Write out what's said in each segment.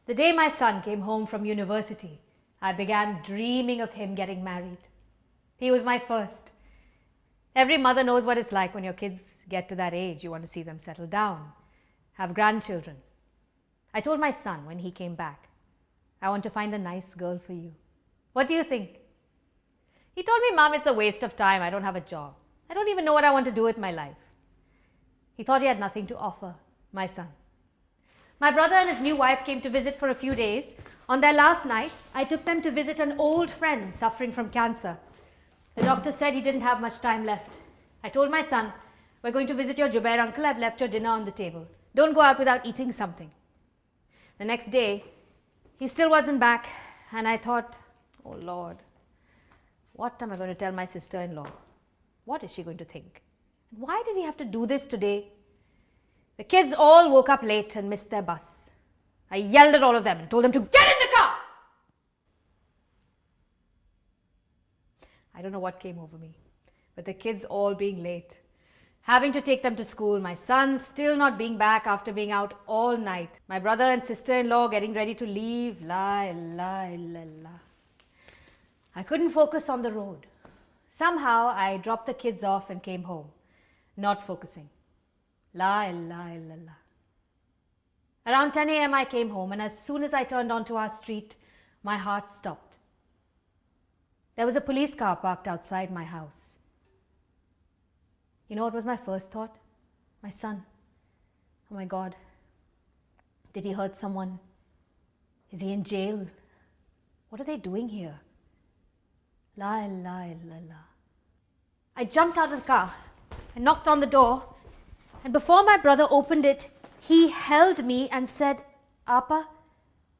The day my son came home from university, I began dreaming of him getting married. He was my first. Every mother knows what it's like when your kids get to that age. You want to see them settle down, have grandchildren. I told my son when he came back, I want to find a nice girl for you. What do you think? He told me, Mom, it's a waste of time. I don't have a job. I don't even know what I want to do with my life. He thought he had nothing to offer, my son. My brother and his new wife came to visit for a few days. On their last night, I took them to visit an old friend suffering from cancer. The doctor said he didn't have much time left. I told my son, we're going to visit your Jubair uncle. I've left your dinner on the table. Don't go out without eating something. The next day, he still wasn't back, and I thought, oh Lord, what am I going to tell my sister-in-law? What is she going to think? Why did he have to do this today? The kids all woke up late and missed their bus. I yelled at all of them and told them to get in the car! I don't know what came over me, but the kids all being late, having to take them to school, my son still not being back after being out all night, my brother and sister-in-law getting ready to leave, la. I couldn't focus on the road. Somehow I dropped the kids off and came home, not focusing. La. Around 10 a.m. I came home, and as soon as I turned onto our street, my heart stopped. There was a police car parked outside my house. You know what was my first thought? My son. Oh my God. Did he hurt someone? Is he in jail? What are they doing here? La. I jumped out of the car and knocked on the door, and before my brother opened it, he held me and said, Appa,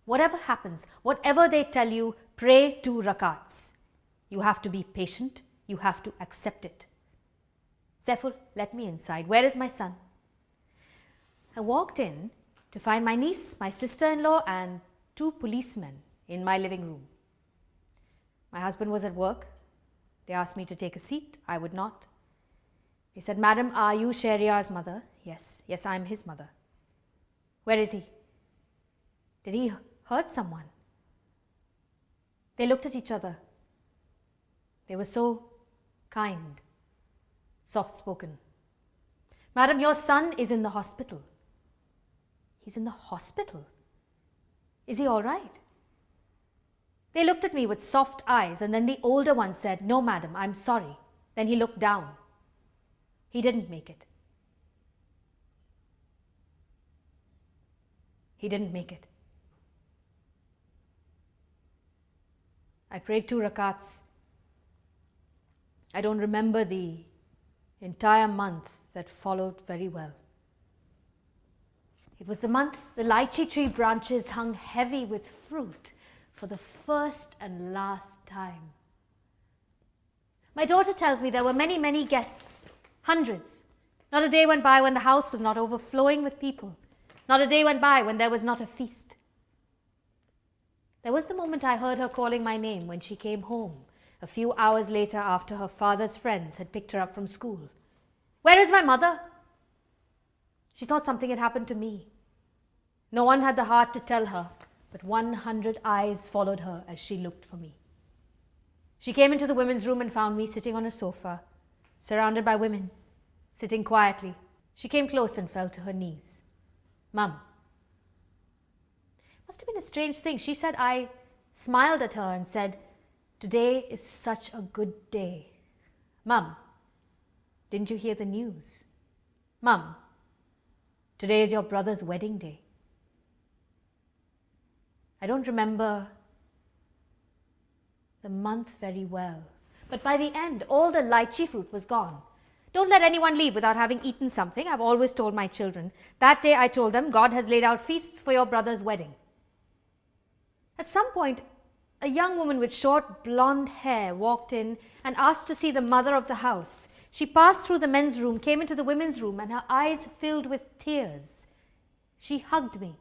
whatever happens, whatever they tell you, pray 2 rakats. You have to be patient. You have to accept it. Saiful, let me inside. Where is my son? I walked in to find my niece, my sister-in-law, and 2 policemen in my living room. My husband was at work. They asked me to take a seat. I would not. They said, Madam, are you Shahryar's mother? Yes, I'm his mother. Where is he? Did he hurt someone? They looked at each other. They were so kind, soft-spoken. Madam, your son is in the hospital. He's in the hospital? Is he all right? They looked at me with soft eyes, and then the older one said, No, madam, I'm sorry. Then he looked down. He didn't make it. He didn't make it. I prayed 2 rakats. I don't remember the entire month that followed very well. It was the month the lychee tree branches hung heavy with fruit for the first and last time. My daughter tells me there were many guests, hundreds. Not a day went by when the house was not overflowing with people. Not a day went by when there was not a feast. There was the moment I heard her calling my name when she came home a few hours later after her father's friends had picked her up from school. Where is my mother? She thought something had happened to me. No one had the heart to tell her, but 100 eyes followed her as she looked for me. She came into the women's room and found me sitting on a sofa, surrounded by women, sitting quietly. She came close and fell to her knees. Mum. Must have been a strange thing. She said I smiled at her and said, Today is such a good day. Mum, didn't you hear the news? Mum, today is your brother's wedding day. I don't remember the month very well, but by the end, all the lychee fruit was gone. Don't let anyone leave without having eaten something. I've always told my children. That day I told them, God has laid out feasts for your brother's wedding. At some point, a young woman with short blonde hair walked in and asked to see the mother of the house. She passed through the men's room, came into the women's room, and her eyes filled with tears. She hugged me.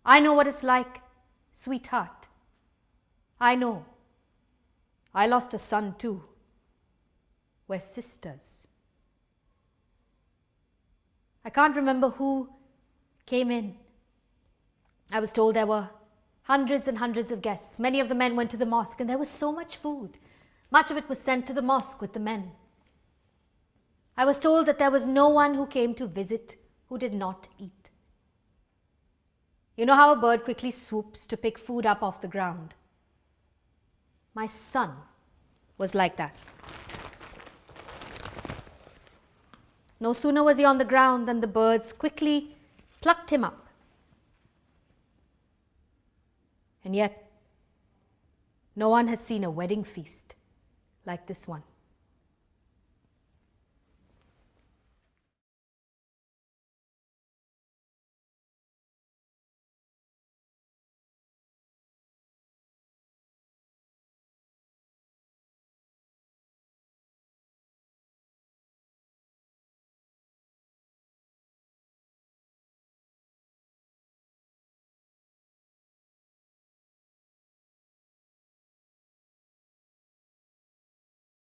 I know what it's like, sweetheart. I know. I lost a son too. We're sisters. I can't remember who came in. I was told there were hundreds and hundreds of guests. Many of the men went to the mosque, and there was so much food. Much of it was sent to the mosque with the men. I was told that there was no one who came to visit who did not eat. You know how a bird quickly swoops to pick food up off the ground? My son was like that. No sooner was he on the ground than the birds quickly plucked him up. And yet, no one has seen a wedding feast like this one.